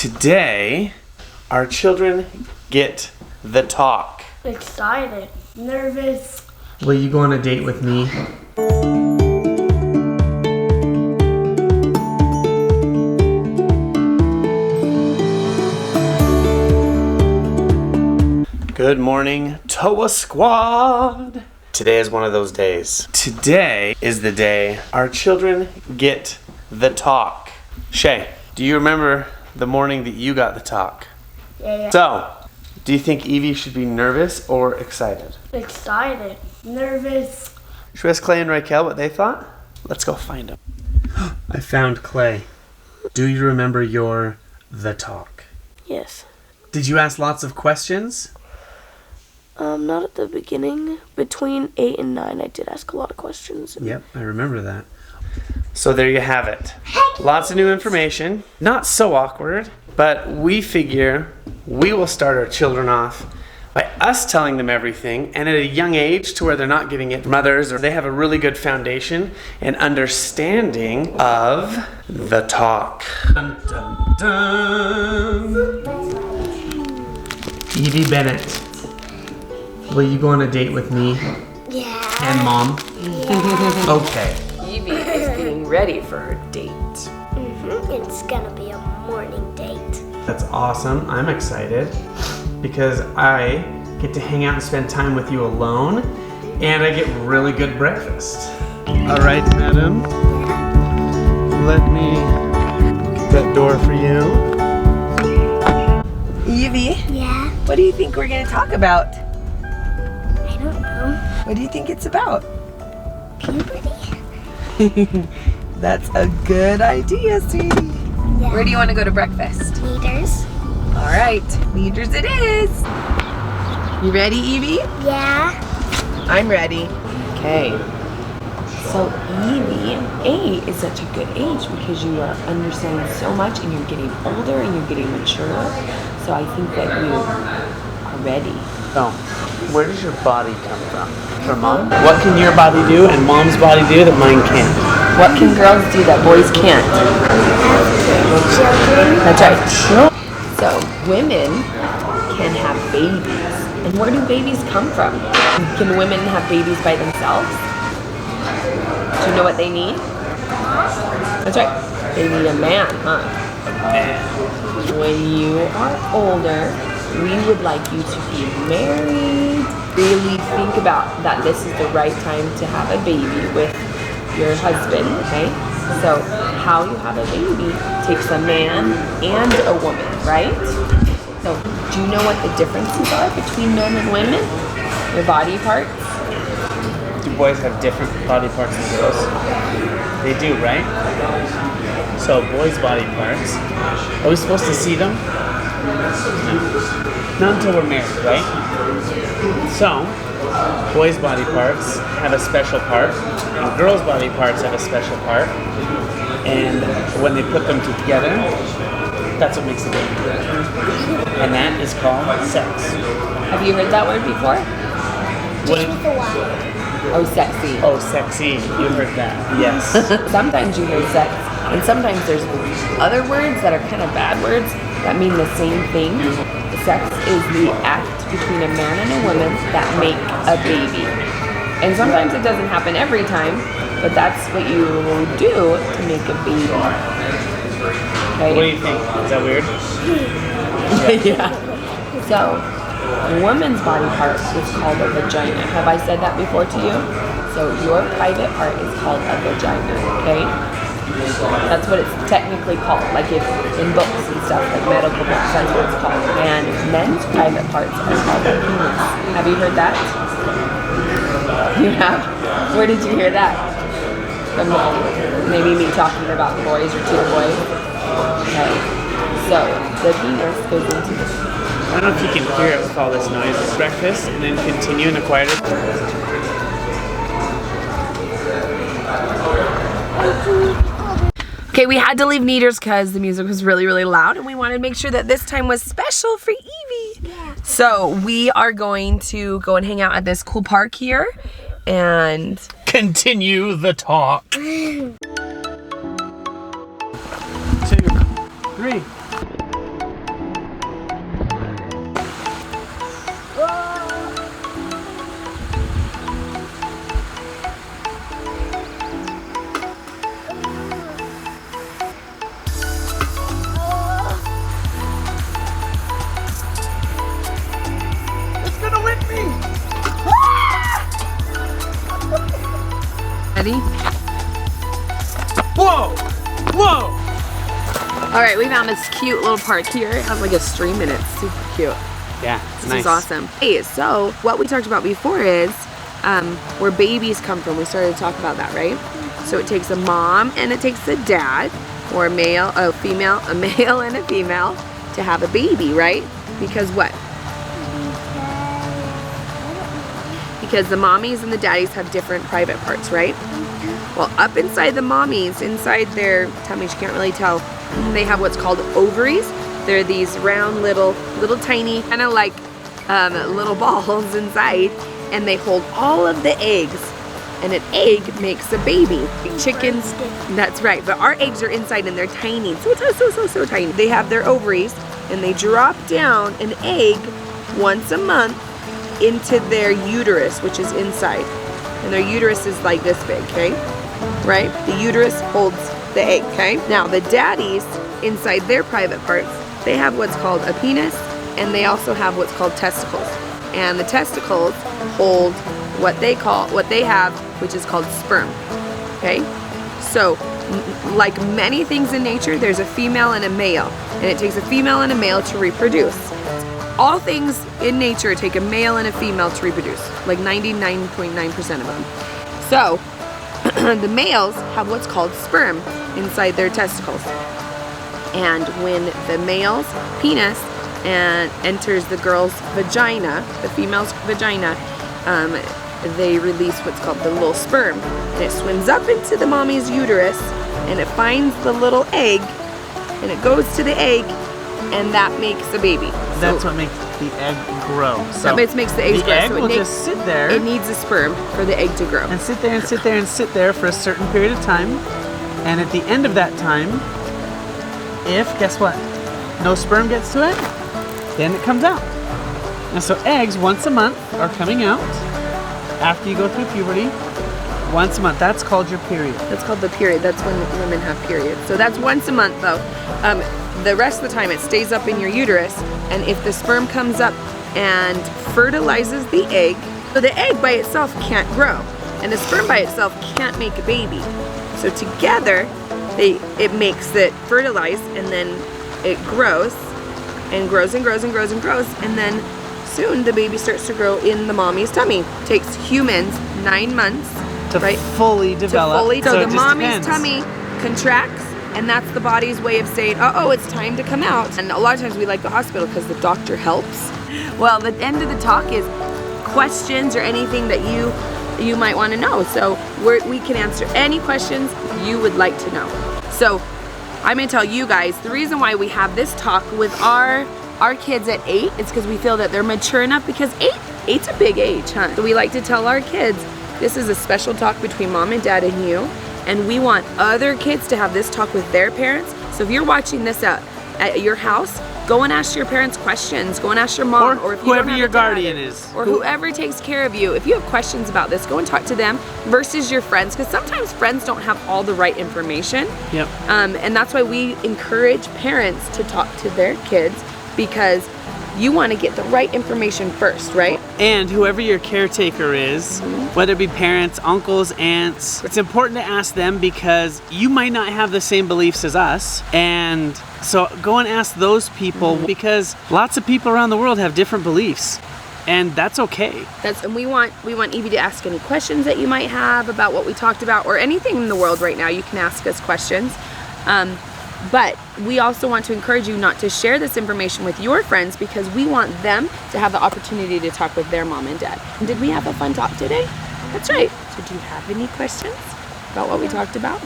Today, our children get the talk. Excited. Nervous. Will you go on a date with me? Good morning, TOA Squad. Today is one of those days. Today is the day our children get the talk. Shae, do you remember the morning that you got the talk? Yeah. So, do you think Evie should be nervous or excited? Excited. Nervous. Should we ask Klai and Rykel what they thought? Let's go find them. I found Klai. Do you remember the talk? Yes. Did you ask lots of questions? Not at the beginning. Between 8 and 9, I did ask a lot of questions. Yep, I remember that. So there you have it. Lots of new information. Not so awkward, but we figure we will start our children off by us telling them everything, and at a young age to where they're not getting it from others, or they have a really good foundation and understanding of the talk. Dun, dun, dun. Evie Bennett, will you go on a date with me? Yeah. And Mom? Okay. Evie is getting ready for her date. It's gonna be a morning date. That's awesome. I'm excited because I get to hang out and spend time with you alone, and I get really good breakfast. All right, madam. Let me get that door for you. Evie, Yeah. what do you think we're going to talk about? I don't know. What do you think it's about? Puberty? That's a good idea, sweetie. Yeah. Where do you want to go to breakfast? Meters? All right, Leaders it is. You ready, Evie? Yeah. I'm ready. Okay. So Evie, 8 is such a good age because you are understanding so much and you're getting older and you're getting mature. So I think that you are ready. So, where does your body come from? From Mom? What can your body do and Mom's body do that mine can't? What can girls do that boys can't? Children? That's right. So women can have babies. And where do babies come from? Can women have babies by themselves? Do you know what they need? That's right. They need a man, huh? When you are older, we would like you to be married. Really think about that this is the right time to have a baby with your husband, okay? So how you have a baby takes a man and a woman, right? So do you know what the differences are between men and women? Their body parts? Do boys have different body parts than girls? They do, right? So boys' body parts, are we supposed to see them? No. Not until we're married, right? So, boys' body parts have a special part, and girls' body parts have a special part, and when they put them together, that's what makes a baby. And that is called sex. Have you heard that word before? Oh, sexy. Oh, sexy. You heard that. Yes. Sometimes you hear sex, and sometimes there's other words that are kind of bad words that mean the same thing. Sex is the act between a man and a woman that make a baby. And sometimes it doesn't happen every time, but that's what you do to make a baby. Okay? What do you think? Is that weird? Yeah. So, a woman's body part is called a vagina. Have I said that before to you? So your private part is called a vagina, okay? That's what it's technically called, like if in books and stuff, like medical books, that's what it's called. And men's private parts are called a penis. Have you heard that? You have? Where did you hear that? From maybe me talking about boys or to the boys? Okay. So the penis goes into the... I don't know if you can hear it with all this noise. It's breakfast, and then continue in a quieter... Okay, we had to leave Neaters because the music was really, really loud, and we wanted to make sure that this time was special for Evie. Yeah. So we are going to go and hang out at this cool park here, and continue the talk. 2, 3. right, we found this cute little park here. It has like a stream in it. It's super cute. Yeah, it's This nice. is awesome. Hey, so what we talked about before is where babies come from. We started to talk about that, right? So it takes a mom and it takes a dad, or a male, a female, a male and a female to have a baby, right? Because what? Because the mommies and the daddies have different private parts, right? Well, up inside the mommies, inside their tummies, you can't really tell, they have what's called ovaries. They're these round little tiny, kind of like little balls inside, and they hold all of the eggs. And an egg makes a baby. Chickens, that's right, but our eggs are inside and they're tiny, so tiny. They have their ovaries and they drop down an egg once a month into their uterus, which is inside. And their uterus is like this big, okay? Right? The uterus holds the egg, okay? Now the daddies, inside their private parts, they have what's called a penis, and they also have what's called testicles. And the testicles hold what they have, which is called sperm, okay? So, like many things in nature, there's a female and a male, and it takes a female and a male to reproduce. All things in nature take a male and a female to reproduce, like 99.9% of them. So, the males have what's called sperm inside their testicles. And when the male's penis enters the girl's vagina, the female's vagina, they release what's called the little sperm. And it swims up into the mommy's uterus, and it finds the little egg, and it goes to the egg, and that makes a baby. That's what makes the egg grow. So that makes the eggs the grow. egg So will just sit there. It needs a sperm for the egg to grow. And sit there and sit there and sit there for a certain period of time. And at the end of that time, guess what? No sperm gets to it, then it comes out. And so eggs once a month are coming out after you go through puberty. Once a month. That's called your period. That's called the period. That's when women have periods. So that's once a month though. The rest of the time it stays up in your uterus, and if the sperm comes up and fertilizes the egg, so the egg by itself can't grow, and the sperm by itself can't make a baby. So together, it makes it fertilize, and then it grows and grows and grows and grows and grows, and then soon the baby starts to grow in the mommy's tummy. It takes humans 9 months to fully develop. So it the just mommy's depends. tummy contracts, and that's the body's way of saying, oh, it's time to come out. And a lot of times we like the hospital because the doctor helps. Well, the end of the talk is questions or anything that you might want to know. So we can answer any questions you would like to know. So I'm gonna tell you guys, the reason why we have this talk with our kids at 8 is because we feel that they're mature enough, because 8's a big age, huh? So we like to tell our kids, this is a special talk between mom and dad and you, and we want other kids to have this talk with their parents. So if you're watching this at your house, go and ask your parents questions. Go and ask your mom, or if you whoever don't have your a dad, guardian is, or whoever takes care of you. If you have questions about this, go and talk to them versus your friends, because sometimes friends don't have all the right information. Yep. And that's why we encourage parents to talk to their kids, because you want to get the right information first, right? And whoever your caretaker is, whether it be parents, uncles, aunts, it's important to ask them, because you might not have the same beliefs as us. And so go and ask those people, because lots of people around the world have different beliefs, and that's okay. And we want Evie to ask any questions that you might have about what we talked about, or anything in the world right now. You can ask us questions. But we also want to encourage you not to share this information with your friends, because we want them to have the opportunity to talk with their mom and dad. And did we have a fun talk today? That's right. So do you have any questions about what we talked about?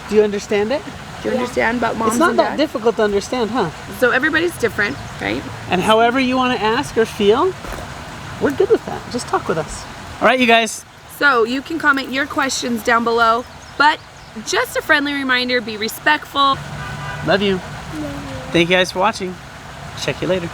Do you understand it? Do you understand about moms It's not and that dads? difficult to understand, huh? So everybody's different, right? And however you want to ask or feel, we're good with that. Just talk with us. All right, you guys. So you can comment your questions down below, but just a friendly reminder, be respectful. Love you. Thank you guys for watching. Check you later.